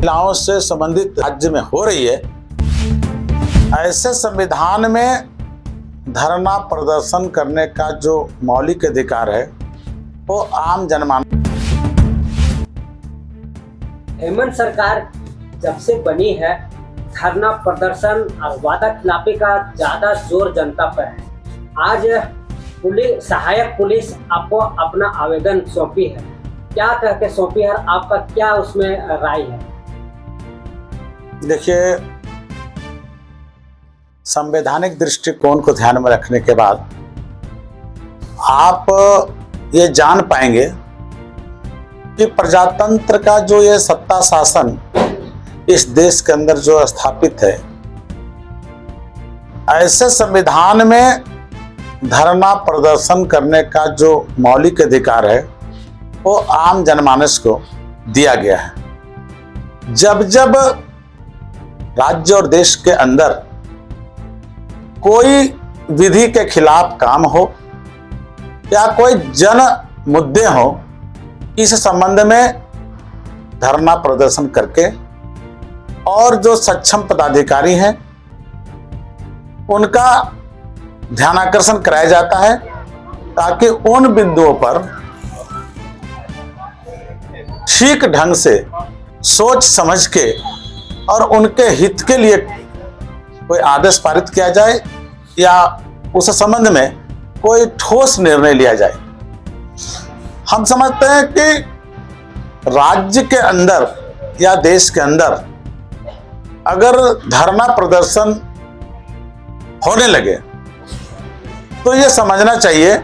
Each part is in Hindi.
महिलाओं से संबंधित राज्य में हो रही है, ऐसे संविधान में धरना प्रदर्शन करने का जो मौलिक अधिकार है वो आम जनमानस। हेमंत सरकार जब से बनी है, धरना प्रदर्शन और वादा खिलाफी का ज्यादा जोर जनता पर है। आज सहायक पुलिस आपको अपना आवेदन सौंपी है, क्या कह के सौंपी है, आपका क्या उसमें राय है? देखिए, संवैधानिक दृष्टिकोण को ध्यान में रखने के बाद आप ये जान पाएंगे कि प्रजातंत्र का जो ये सत्ता शासन इस देश के अंदर जो स्थापित है, ऐसे संविधान में धरना प्रदर्शन करने का जो मौलिक अधिकार है वो आम जनमानस को दिया गया है। जब जब राज्य और देश के अंदर कोई विधि के खिलाफ काम हो या कोई जन मुद्दे हो, इस संबंध में धरना प्रदर्शन करके और जो सक्षम पदाधिकारी हैं उनका ध्यानाकर्षण कराया जाता है ताकि उन बिंदुओं पर ठीक ढंग से सोच समझ के और उनके हित के लिए कोई आदेश पारित किया जाए या उस संबंध में कोई ठोस निर्णय लिया जाए। हम समझते हैं कि राज्य के अंदर या देश के अंदर अगर धरना प्रदर्शन होने लगे तो ये समझना चाहिए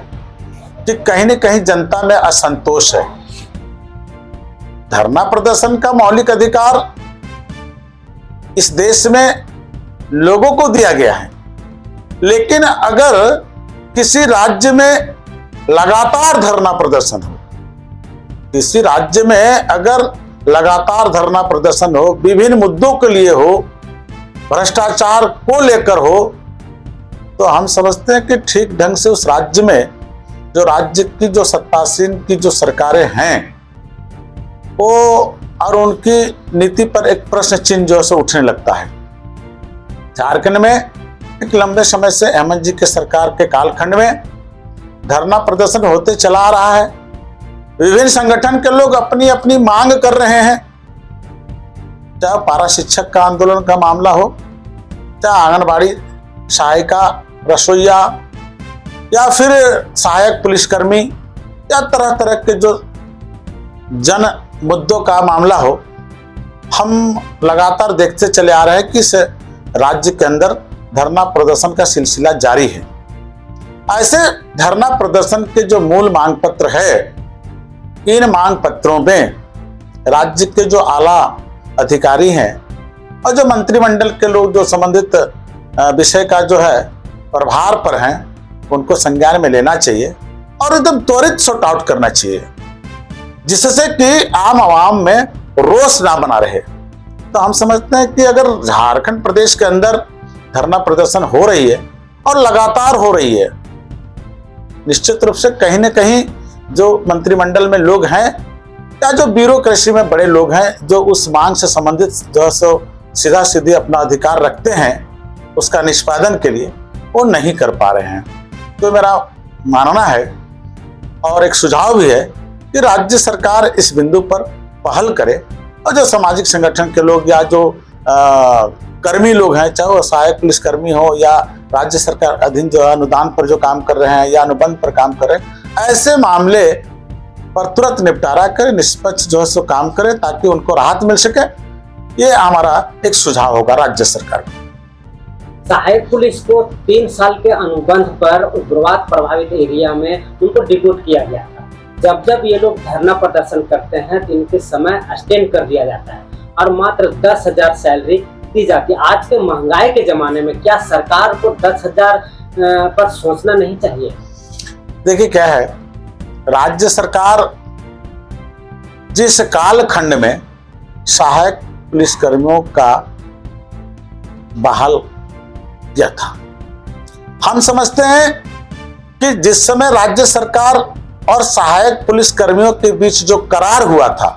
कि कहीं न कहीं जनता में असंतोष है। धरना प्रदर्शन का मौलिक अधिकार इस देश में लोगों को दिया गया है, लेकिन अगर किसी राज्य में लगातार धरना प्रदर्शन हो, किसी राज्य में अगर लगातार धरना प्रदर्शन हो, विभिन्न मुद्दों के लिए हो, भ्रष्टाचार को लेकर हो, तो हम समझते हैं कि ठीक ढंग से उस राज्य में जो राज्य की जो सत्तासीन की जो सरकारें हैं वो और उनकी नीति पर एक प्रश्न चिन्ह जो है उठने लगता है। झारखंड में एक लंबे समय से हेमंत जी के सरकार के कालखंड में धरना प्रदर्शन होते चला आ रहा है। विभिन्न संगठन के लोग अपनी अपनी मांग कर रहे हैं, चाहे पारा शिक्षक का आंदोलन का मामला हो, चाहे आंगनबाड़ी सहायिका, रसोईया या फिर सहायक पुलिसकर्मी या तरह तरह के जो जन मुद्दों का मामला हो। हम लगातार देखते चले आ रहे हैं कि इस राज्य के अंदर धरना प्रदर्शन का सिलसिला जारी है। ऐसे धरना प्रदर्शन के जो मूल मांग पत्र है, इन मांग पत्रों में राज्य के जो आला अधिकारी हैं और जो मंत्रिमंडल के लोग जो संबंधित विषय का जो है प्रभार पर हैं, उनको संज्ञान में लेना चाहिए और एकदम त्वरित सॉर्ट आउट करना चाहिए, जिससे कि आम आवाम में रोष ना बना रहे। तो हम समझते हैं कि अगर झारखंड प्रदेश के अंदर धरना प्रदर्शन हो रही है और लगातार हो रही है, निश्चित रूप से कहीं ना कहीं जो मंत्रिमंडल में लोग हैं या जो ब्यूरोक्रेसी में बड़े लोग हैं जो उस मांग से संबंधित जो है सो सीधा सीधे अपना अधिकार रखते हैं उसका निष्पादन के लिए, वो नहीं कर पा रहे हैं। तो मेरा मानना है और एक सुझाव भी है कि राज्य सरकार इस बिंदु पर पहल करे और जो सामाजिक संगठन के लोग या जो कर्मी लोग हैं, चाहे वो सहायक पुलिसकर्मी हो या राज्य सरकार अधीन जो अनुदान पर जो काम कर रहे हैं या अनुबंध पर काम कर रहे हैं, ऐसे मामले पर तुरंत निपटारा करें, निष्पक्ष जो है सो काम करें ताकि उनको राहत मिल सके। ये हमारा एक सुझाव होगा राज्य सरकार को। सहायक पुलिस को 3 साल के अनुबंध पर उग्रवाद प्रभावित एरिया में उनको डिप्यूट किया गया था। जब जब ये लोग धरना प्रदर्शन करते हैं तो इनके समय एक्सटेंड कर दिया जाता है और मात्र 10,000 सैलरी दी जाती है। आज के महंगाई के जमाने में क्या सरकार को 10,000 पर सोचना नहीं चाहिए? देखिए क्या है, राज्य सरकार जिस कालखंड में सहायक पुलिसकर्मियों का बहाल किया था, हम समझते हैं कि जिस समय राज्य सरकार और सहायक पुलिसकर्मियों के बीच जो करार हुआ था,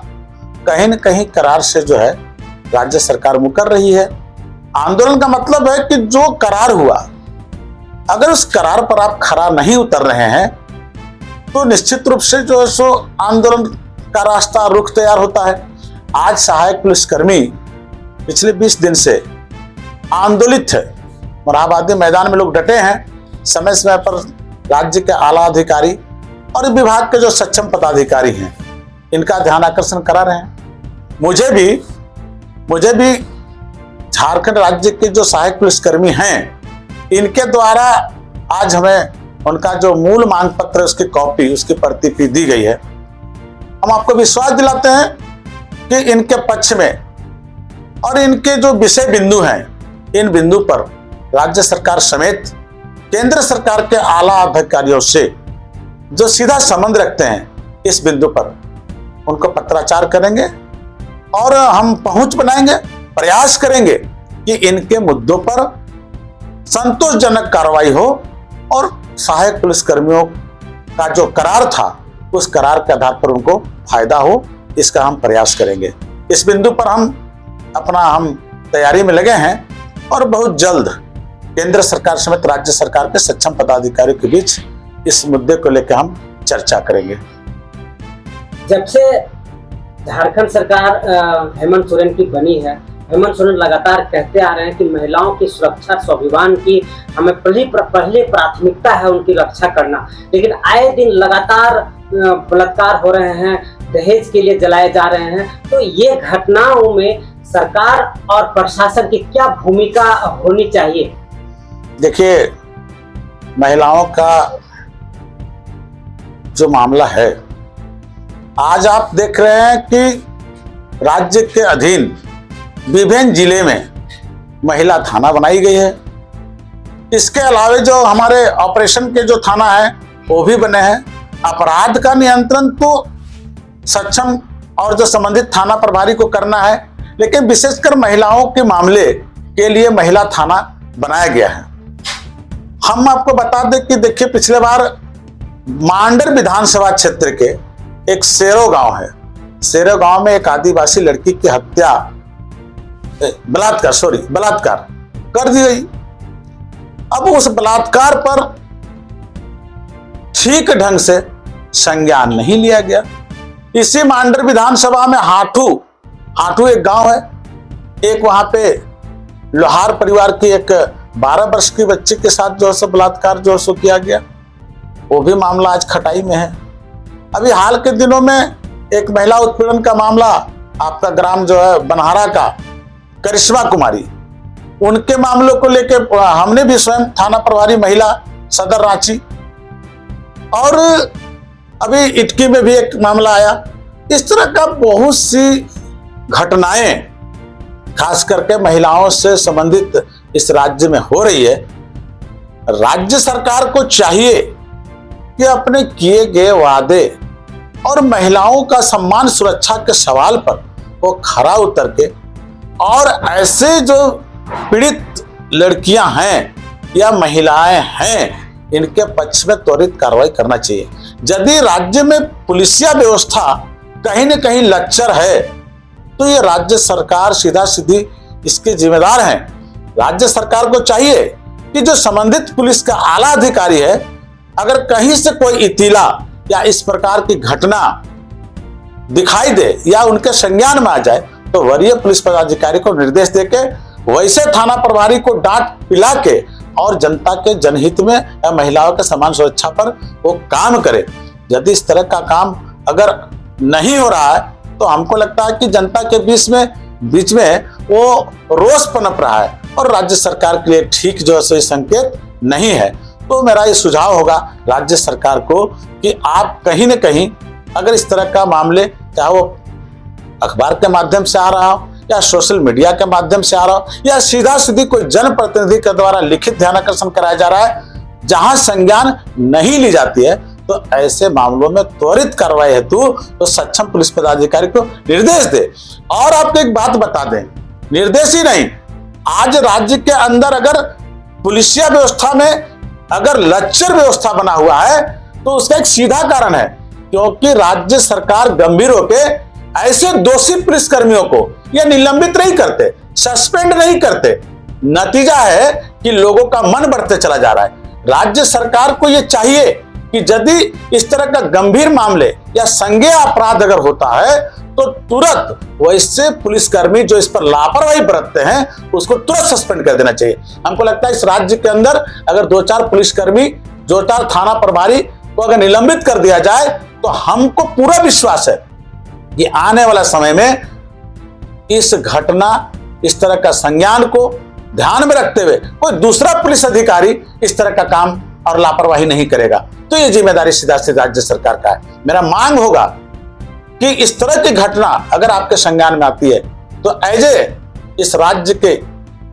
कहीं न कहीं करार से जो है राज्य सरकार मुकर रही है। आंदोलन का मतलब है कि जो करार हुआ, अगर उस करार पर आप खरा नहीं उतर रहे हैं तो निश्चित रूप से जो है सो आंदोलन का रास्ता रुख तैयार होता है। आज सहायक पुलिसकर्मी पिछले 20 दिन से आंदोलित है। मोरहाबादी मैदान में लोग डटे हैं। समय समय पर राज्य के आला अधिकारी और विभाग के जो सक्षम पदाधिकारी हैं इनका ध्यान आकर्षण करा रहे हैं। मुझे भी झारखंड राज्य के जो सहायक पुलिसकर्मी हैं इनके द्वारा आज हमें उनका जो मूल मांग पत्र है उसकी कॉपी, उसकी प्रतिलिपि दी गई है। हम आपको विश्वास दिलाते हैं कि इनके पक्ष में और इनके जो विषय बिंदु हैं इन बिंदु पर राज्य सरकार समेत केंद्र सरकार के आला अधिकारियों से जो सीधा संबंध रखते हैं इस बिंदु पर उनको पत्राचार करेंगे और हम पहुंच बनाएंगे, प्रयास करेंगे कि इनके मुद्दों पर संतोषजनक कार्रवाई हो और सहायक पुलिसकर्मियों का जो करार था उस करार के आधार पर उनको फायदा हो, इसका हम प्रयास करेंगे। इस बिंदु पर हम तैयारी में लगे हैं और बहुत जल्द केंद्र सरकार समेत राज्य सरकार के सक्षम पदाधिकारियों के बीच इस मुद्दे को लेकर हम चर्चा करेंगे। जब से झारखंड सरकार हेमंत सोरेन की बनी है, हेमंत सोरेन लगातार कहते आ रहे हैं कि महिलाओं की सुरक्षा, स्वाभिमान की हमें पहले प्राथमिकता है उनकी रक्षा करना। लेकिन आए दिन लगातार बलात्कार हो रहे हैं, दहेज के लिए जलाए जा रहे हैं। तो ये घटनाओं में सरकार और प्रशासन की क्या भूमिका होनी चाहिए? देखिए, महिलाओं का जो मामला है, आज आप देख रहे हैं कि राज्य के अधीन विभिन्न जिले में महिला थाना बनाई गई है। इसके अलावा जो हमारे ऑपरेशन के जो थाना है वो भी बने हैं। अपराध का नियंत्रण तो सक्षम और जो संबंधित थाना प्रभारी को करना है, लेकिन विशेषकर महिलाओं के मामले के लिए महिला थाना बनाया गया है। हम आपको बता दें कि देखिए, पिछले बार मांडर विधानसभा क्षेत्र के एक सेरो गांव है। सेरो गांव में एक आदिवासी लड़की की हत्या बलात्कार कर दी गई। अब उस बलात्कार पर ठीक ढंग से संज्ञान नहीं लिया गया। इसी मांडर विधानसभा में हाटू एक गांव है, एक वहां पे लोहार परिवार की एक 12 वर्ष की बच्ची के साथ जो है बलात्कार जो है किया गया। वो भी मामला आज खटाई में है। अभी हाल के दिनों में एक महिला उत्पीड़न का मामला आपका ग्राम जो है बनहारा का करिश्मा कुमारी, उनके मामलों को लेकर हमने भी स्वयं थाना प्रभारी महिला सदर रांची, और अभी इटकी में भी एक मामला आया। इस तरह का बहुत सी घटनाएं खास करके महिलाओं से संबंधित इस राज्य में हो रही है। राज्य सरकार को चाहिए कि अपने किए गए वादे और महिलाओं का सम्मान सुरक्षा के सवाल पर वो खरा उतर के और ऐसे जो पीड़ित लड़कियां हैं या महिलाएं हैं इनके पक्ष में त्वरित कार्रवाई करना चाहिए। यदि राज्य में पुलिसिया व्यवस्था कहीं न कहीं लच्चर है तो ये राज्य सरकार सीधा सीधी इसके जिम्मेदार हैं। राज्य सरकार को चाहिए कि जो संबंधित पुलिस का आला अधिकारी है, अगर कहीं से कोई इतीला या इस प्रकार की घटना दिखाई दे या उनके संज्ञान में आ जाए तो वरीय पुलिस पदाधिकारी को निर्देश देके वैसे थाना प्रभारी को डांट पिला के और जनता के जनहित में या महिलाओं के समान सुरक्षा पर वो काम करे। यदि इस तरह का काम अगर नहीं हो रहा है तो हमको लगता है कि जनता के बीच में वो रोष पनप रहा है और राज्य सरकार के लिए ठीक जो है संकेत नहीं है। तो मेरा ये सुझाव होगा राज्य सरकार को कि आप कहीं न कहीं अगर इस तरह का मामले, चाहे वो अखबार के माध्यम से आ रहा हो या सोशल मीडिया के माध्यम से आ रहा हो या सीधा सीधी कोई जनप्रतिनिधि के द्वारा लिखित ध्यानाकर्षण कराया जा रहा है, जहां संज्ञान नहीं ली जाती है, तो ऐसे मामलों में त्वरित कार्रवाई हेतु तो सक्षम पुलिस पदाधिकारी को निर्देश दे। और आपको एक बात बता दें, निर्देश ही नहीं, आज राज्य के अंदर अगर पुलिसिया व्यवस्था में अगर लच्चर व्यवस्था बना हुआ है तो उसका एक सीधा कारण है, क्योंकि राज्य सरकार गंभीर होकर ऐसे दोषी पुलिसकर्मियों को या निलंबित नहीं करते, सस्पेंड नहीं करते। नतीजा है कि लोगों का मन बढ़ते चला जा रहा है। राज्य सरकार को यह चाहिए कि यदि इस तरह का गंभीर मामले या संज्ञेय अपराध अगर होता है तो तुरंत वैसे पुलिसकर्मी जो इस पर लापरवाही बरतते हैं उसको तुरंत सस्पेंड कर देना चाहिए। हमको लगता है इस राज्य के अंदर अगर 2-4 पुलिसकर्मी, 2-4 थाना प्रभारी को अगर निलंबित कर दिया जाए तो हमको पूरा विश्वास है कि आने वाला समय में इस घटना, इस तरह का संज्ञान को ध्यान में रखते हुए कोई दूसरा पुलिस अधिकारी इस तरह का काम और लापरवाही नहीं करेगा। तो ये जिम्मेदारी सीधा सीधा राज्य सरकार का है। मेरा मांग होगा कि इस तरह की घटना अगर आपके संज्ञान में आती है तो एज ए इस राज्य के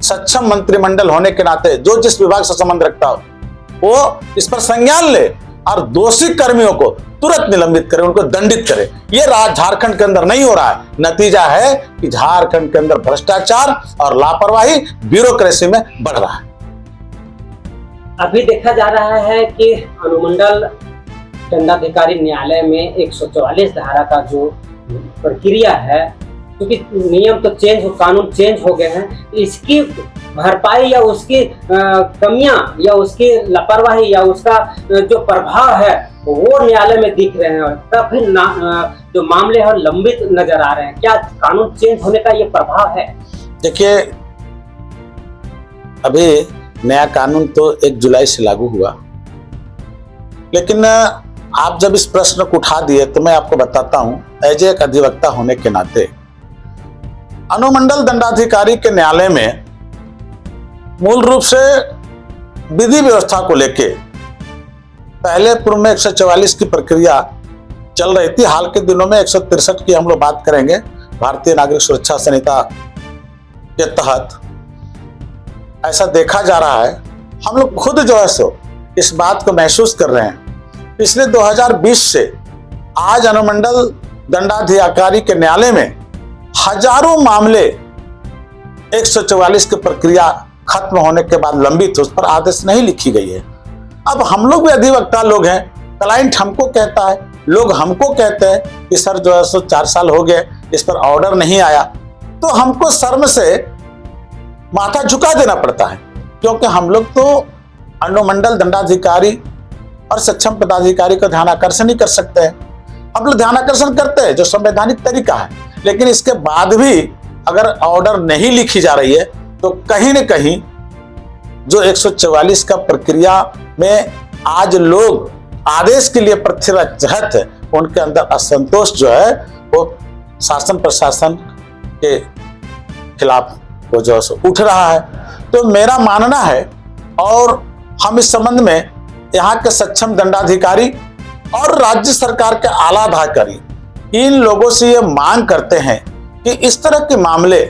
सक्षम मंत्रिमंडल होने के नाते जो जिस विभाग से संबंध रखता हो वो इस पर संज्ञान ले और दोषी कर्मियों को तुरंत निलंबित करे, उनको दंडित करे। ये राज झारखंड के अंदर नहीं हो रहा है। नतीजा है कि झारखंड के अंदर भ्रष्टाचार और लापरवाही, ब्यूरोक्रेसी में बढ़ रहा है। अभी देखा जा रहा है कि अनुमंडल दंडाधिकारी न्यायालय में 144 धारा का जो प्रक्रिया है, क्योंकि नियम तो कानून चेंज हो गए हैं, इसकी भरपाई या उसकी कमियां या उसकी लापरवाही या उसका जो प्रभाव है वो न्यायालय में दिख रहे हैं। तब फिर जो मामले हैं लंबित नजर आ रहे हैं। क्या कानून चेंज होने का ये प्रभाव है? देखिए, अभी नया कानून तो 1 जुलाई से लागू हुआ, लेकिन आप जब इस प्रश्न को उठा दिए तो मैं आपको बताता हूं, एज एक अधिवक्ता होने के नाते अनुमंडल दंडाधिकारी के न्यायालय में मूल रूप से विधि व्यवस्था को लेके पहले पूर्व में 144 की प्रक्रिया चल रही थी। हाल के दिनों में 163 की हम लोग बात करेंगे। भारतीय नागरिक सुरक्षा संहिता के तहत ऐसा देखा जा रहा है। हम लोग खुद जो है सो इस बात को महसूस कर रहे हैं। पिछले 2020 से आज अनुमंडल दंडाधिकारी के न्यायालय में हजारों मामले 144 की प्रक्रिया खत्म होने के बाद लंबित, उस पर आदेश नहीं लिखी गई है। अब हम लोग भी अधिवक्ता लोग हैं, क्लाइंट हमको कहता है, लोग हमको कहते हैं कि सर जो है सो 4 साल हो गए, इस पर ऑर्डर नहीं आया, तो हमको शर्म से माथा झुका देना पड़ता है, क्योंकि हम लोग तो अनुमंडल दंडाधिकारी और सक्षम पदाधिकारी का ध्यान आकर्षण ही कर सकते हैं। हम लोग ध्यान आकर्षण करते हैं जो संवैधानिक तरीका है, लेकिन इसके बाद भी अगर ऑर्डर नहीं लिखी जा रही है तो कहीं न कहीं जो 144 का प्रक्रिया में आज लोग आदेश के लिए प्रतीक्षारत है, उनके अंदर असंतोष जो है वो शासन प्रशासन के खिलाफ वो जो है उठ रहा है। तो मेरा मानना है, और हम इस संबंध में यहाँ के सक्षम दंडाधिकारी और राज्य सरकार के आला अधिकारी इन लोगों से ये मांग करते हैं कि इस तरह के मामले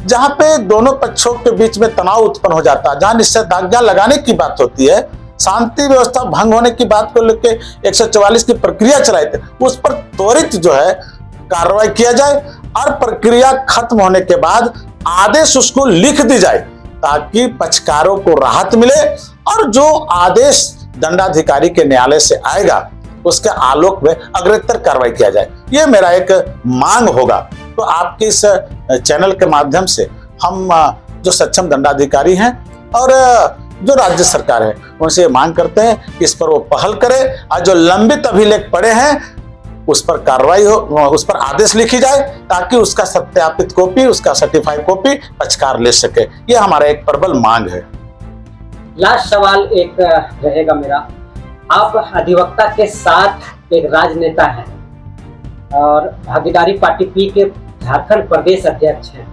जहां पे दोनों पक्षों के बीच में तनाव उत्पन्न हो जाता है, जहां निषेधाज्ञा लगाने की बात होती है, शांति व्यवस्था भंग होने की बात को लेकर 144 की प्रक्रिया चलाई थी, उस पर त्वरित जो है कार्रवाई किया जाए और प्रक्रिया खत्म होने के बाद आदेश उसको लिख दी जाए ताकि पक्षकारों को राहत मिले और जो आदेश दंडाधिकारी के न्यायालय से आएगा उसके आलोक में अग्रतर कार्रवाई किया जाए। ये मेरा एक मांग होगा। तो आपके इस चैनल के माध्यम से हम जो सक्षम दंडाधिकारी हैं और जो राज्य सरकार है उनसे मांग करते हैं कि इस पर वो पहल करे और जो लंबित अभिलेख पड़े हैं उस पर कार्रवाई हो, उस पर आदेश लिखी जाए ताकि उसका सत्यापित कॉपी, उसका सर्टिफाइड कॉपी पक्षकार ले सके। ये हमारा एक प्रबल मांग है। लास्ट सवाल एक रहेगा मेरा, आप अधिवक्ता के साथ एक राजनेता हैं और भागीदारी पार्टी पी के झारखंड प्रदेश अध्यक्ष हैं।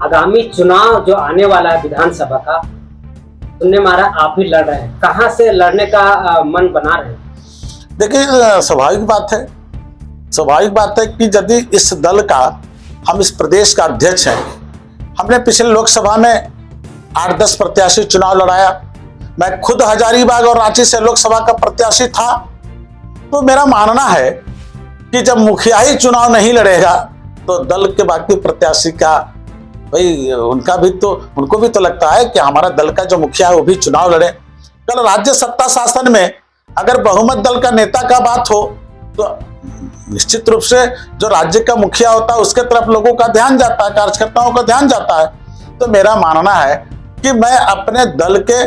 आगामी चुनाव जो आने वाला है विधानसभा का, सुनने मारा आप ही लड़ रहे हैं, कहां से लड़ने का मन बना रहे हैं? देखिए, स्वाभाविक बात है कि यदि इस दल का, हम इस प्रदेश का अध्यक्ष हैं, हमने पिछले लोकसभा में 8-10 प्रत्याशी चुनाव लड़ाया, मैं खुद हजारीबाग और रांची से लोकसभा का प्रत्याशी था। तो मेरा मानना है कि जब मुखिया ही चुनाव नहीं लड़ेगा तो दल के बाकी प्रत्याशी का, भाई उनको भी तो लगता है कि हमारा दल का जो मुखिया है वो भी चुनाव लड़े। कल राज्य सत्ता शासन में अगर बहुमत दल का नेता का बात हो तो निश्चित रूप से जो राज्य का मुखिया होता है उसके तरफ लोगों का ध्यान जाता है, कार्यकर्ताओं का ध्यान जाता है। तो मेरा मानना है कि मैं अपने दल के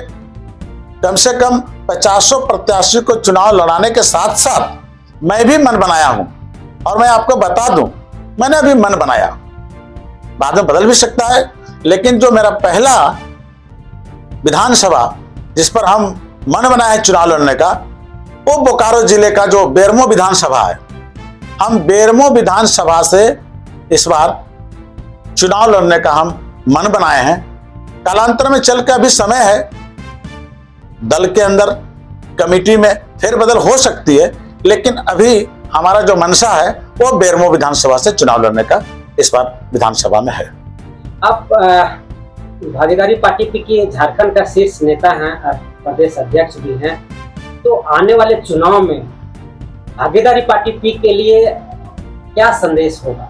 कम से कम 50 प्रत्याशी को चुनाव लड़ाने के साथ साथ मैं भी मन बनाया हूं। और मैं आपको बता दूं, मैंने अभी मन बनाया, बाद में बदल भी सकता है, लेकिन जो मेरा पहला विधानसभा जिस पर हम मन बनाए हैं चुनाव लड़ने का, वो बोकारो जिले का जो बेरमो विधानसभा है। हम बेरमो विधानसभा से इस बार चुनाव लड़ने का हम मन बनाए हैं। कालांतर में चल के अभी समय है, दल के अंदर कमेटी में फेरबदल हो सकती है, लेकिन अभी हमारा जो मंशा है वो बेरमो विधानसभा से चुनाव लड़ने का इस बार विधानसभा में है। आप भागीदारी पार्टी की झारखंड का शीर्ष नेता हैं और प्रदेश अध्यक्ष भी हैं, तो आने वाले चुनाव में भागीदारी पार्टी पी के लिए क्या संदेश होगा?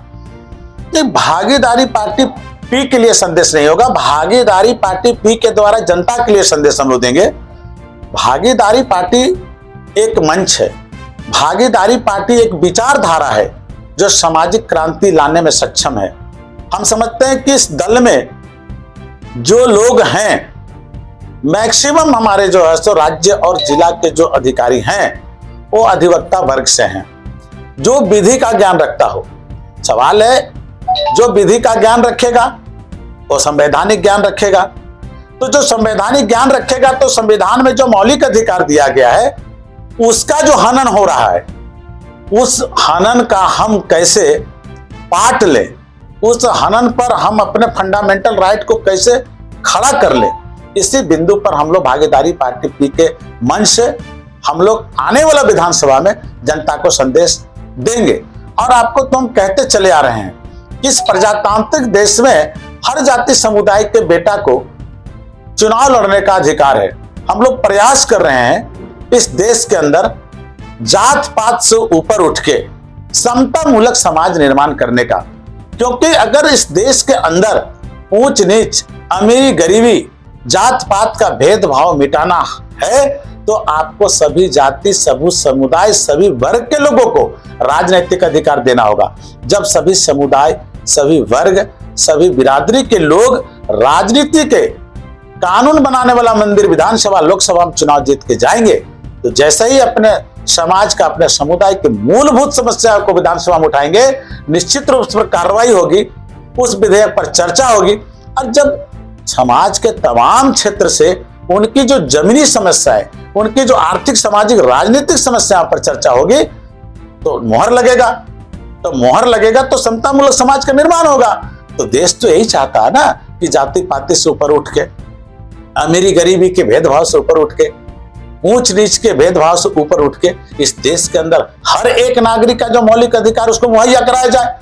भागीदारी पार्टी पी के लिए संदेश नहीं होगा, भागीदारी पार्टी पी के द्वारा जनता के लिए संदेश हम लोग देंगे। भागीदारी पार्टी एक मंच है, भागीदारी पार्टी एक विचारधारा है जो सामाजिक क्रांति लाने में सक्षम है। हम समझते हैं कि इस दल में जो लोग हैं, मैक्सिमम हमारे जो है सो राज्य और जिला के जो अधिकारी हैं वो अधिवक्ता वर्ग से हैं, जो विधि का ज्ञान रखता हो। सवाल है, जो विधि का ज्ञान रखेगा वो संवैधानिक ज्ञान रखेगा। तो जो संवैधानिक ज्ञान रखेगा तो संविधान में जो मौलिक अधिकार दिया गया है उसका जो हनन हो रहा है, उस हनन का हम कैसे पाट लें, उस हनन पर हम अपने फंडामेंटल राइट को कैसे खड़ा कर लें, इसी बिंदु पर हम लोग भागीदारी पार्टी पी के मंच से हम लोग आने वाला विधानसभा में जनता को संदेश देंगे। और आपको तो हम कहते चले आ रहे हैं कि इस प्रजातांत्रिक देश में हर जाति समुदाय के बेटा को चुनाव लड़ने का अधिकार है। हम लोग प्रयास कर रहे हैं इस देश के अंदर जात पात से ऊपर उठ के समता मूलक समाज निर्माण करने का, क्योंकि अगर इस देश के अंदर ऊंच नीच, अमीरी गरीबी, जात पात का भेदभाव मिटाना है तो आपको सभी जाति, सभी समुदाय, सभी वर्ग के लोगों को राजनीतिक अधिकार देना होगा। जब सभी समुदाय, सभी वर्ग, सभी बिरादरी के लोग राजनीति के कानून बनाने वाला मंदिर विधानसभा, लोकसभा में चुनाव जीत के जाएंगे, तो जैसे ही अपने समाज का, अपने समुदाय के मूलभूत समस्याओं को विधानसभा में उठाएंगे, निश्चित रूप से कार्रवाई होगी, उस विधेयक पर चर्चा होगी। और जब समाज के तमाम क्षेत्र से उनकी जो जमीनी समस्या है, उनकी जो आर्थिक, सामाजिक, राजनीतिक समस्याओं पर चर्चा होगी तो मोहर लगेगा। तो मोहर लगेगा तो समतामूलक समाज का निर्माण होगा। तो देश तो यही चाहता है ना कि जाति पाति से ऊपर उठ के, अमीरी गरीबी के भेदभाव से ऊपर उठ के, ऊंच नीच के भेदभाव से ऊपर उठ के इस देश के अंदर हर एक नागरिक का जो मौलिक अधिकार उसको मुहैया कराया जाए।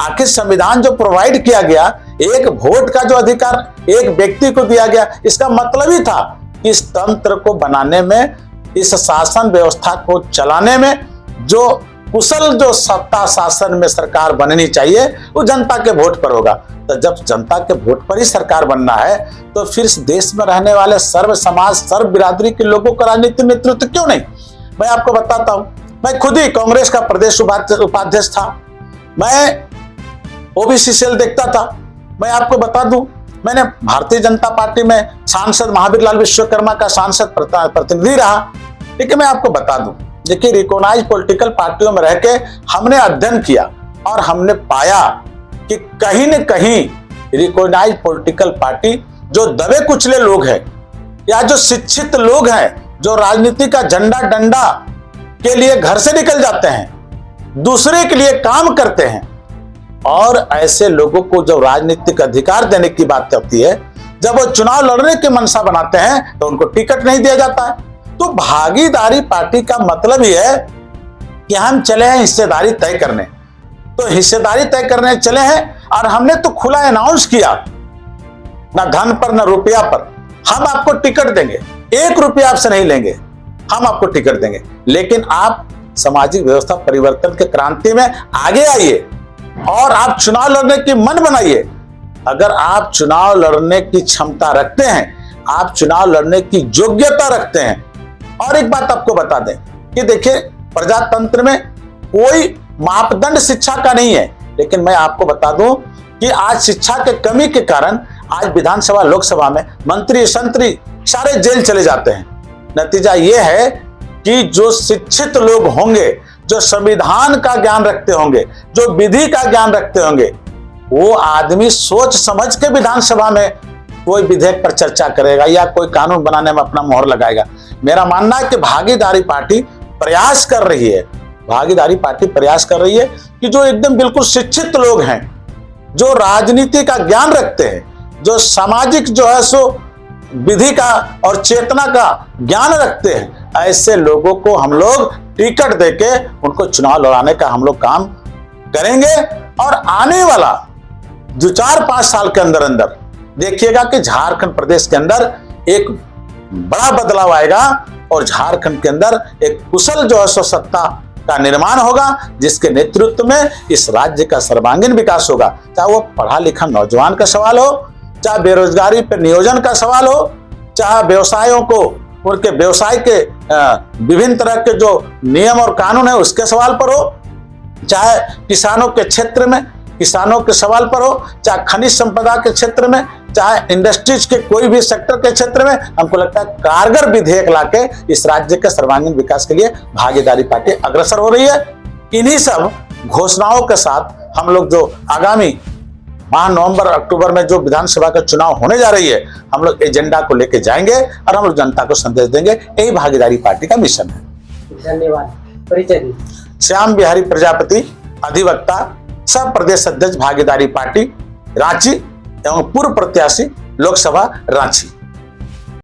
आखिर संविधान जो प्रोवाइड किया गया, एक वोट का जो अधिकार एक व्यक्ति को दिया गया, इसका मतलब ही था कि इस तंत्र को बनाने में, इस शासन व्यवस्था को चलाने में जो कुशल जो सत्ता शासन में सरकार बननी चाहिए वो जनता के वोट पर होगा। तो जब जनता के वोट पर ही सरकार बनना है तो फिर इस देश में रहने वाले सर्व समाज, सर्व बिरादरी के लोगों का राजनीतिक नेतृत्व क्यों नहीं? मैं आपको बताता हूं, मैं खुद ही कांग्रेस का प्रदेश उपाध्यक्ष था, मैं ओबीसी सेल देखता था। मैं आपको बता दूं, मैंने भारतीय जनता पार्टी में सांसद महावीर लाल विश्वकर्मा का सांसद प्रतिनिधि रहा। लेकिन मैं आपको बता दूं, देखिए रिकॉग्नाइज्ड पॉलिटिकल पार्टियों में रह के हमने अध्ययन किया और हमने पाया कि कहीं न कहीं रिकॉग्नाइज्ड पॉलिटिकल पार्टी जो दबे कुचले लोग हैं या जो शिक्षित लोग हैं, जो राजनीति का झंडा डंडा के लिए घर से निकल जाते हैं, दूसरे के लिए काम करते हैं, और ऐसे लोगों को जब राजनीतिक अधिकार देने की बात होती है, जब वो चुनाव लड़ने की मंशा बनाते हैं तो उनको टिकट नहीं दिया जाता है। तो भागीदारी पार्टी का मतलब ही है कि हम चले हैं हिस्सेदारी तय करने। तो हिस्सेदारी तय करने चले हैं और हमने तो खुला अनाउंस किया, ना धन पर ना रुपया पर, हम आपको टिकट देंगे, 1 रुपया आपसे नहीं लेंगे, हम आपको टिकट देंगे, लेकिन आप सामाजिक व्यवस्था परिवर्तन के क्रांति में आगे आइए और आप चुनाव लड़ने की मन बनाइए। अगर आप चुनाव लड़ने की क्षमता रखते हैं, आप चुनाव लड़ने की योग्यता रखते हैं। और एक बात आपको बता दें कि देखिए, प्रजातंत्र में कोई मापदंड शिक्षा का नहीं है। लेकिन मैं आपको बता दूं कि आज शिक्षा के कमी के कारण आज विधानसभा लोकसभा में मंत्री संतरी सारे जेल चले जाते हैं। नतीजा यह है कि जो शिक्षित लोग होंगे, जो संविधान का ज्ञान रखते होंगे, जो विधि का ज्ञान रखते होंगे, वो आदमी सोच समझ के विधानसभा में कोई विधेयक पर चर्चा करेगा या कोई कानून बनाने में अपना मोहर लगाएगा। मेरा मानना है कि भागीदारी पार्टी प्रयास कर रही है, भागीदारी पार्टी प्रयास कर रही है कि जो एकदम बिल्कुल शिक्षित लोग हैं, जो राजनीति का ज्ञान रखते हैं, जो सामाजिक जो है सो विधि का और चेतना का ज्ञान रखते हैं, ऐसे लोगों को हम लोग टिकट देके उनको चुनाव लड़ाने का हम लोग काम करेंगे। और आने वाला जो 4-5 साल के अंदर अंदर देखिएगा कि झारखंड प्रदेश के अंदर एक बड़ा बदलाव आएगा और झारखंड के अंदर एक कुशल जो है सो सत्ता का निर्माण होगा, जिसके नेतृत्व में इस राज्य का सर्वांगीण विकास होगा। चाहे वो पढ़ा लिखा नौजवान का सवाल हो, चाहे बेरोजगारी पर नियोजन का सवाल हो, चाहे व्यवसायों को उनके व्यवसाय के विभिन्न तरह के जो नियम और कानून है उसके सवाल पर हो, चाहे किसानों के क्षेत्र में किसानों के सवाल पर हो, चाहे खनिज संपदा के क्षेत्र में, चाहे इंडस्ट्रीज के कोई भी सेक्टर के क्षेत्र में, हमको लगता है कारगर विधेयक लाके इस राज्य के सर्वांगीण विकास के लिए भागीदारी पार्टी अग्रसर हो रही है। इन्हीं सब घोषणाओं के साथ हम लोग जो आगामी माह नवंबर अक्टूबर में जो विधानसभा का चुनाव होने जा रही है, हम लोग एजेंडा को लेके जाएंगे और हम लोग जनता को संदेश देंगे। यही भागीदारी पार्टी का मिशन है। धन्यवाद। परिचय दीजिए। श्याम बिहारी प्रजापति, अधिवक्ता, सब प्रदेश अध्यक्ष भागीदारी पार्टी रांची एवं पूर्व प्रत्याशी लोकसभा रांची।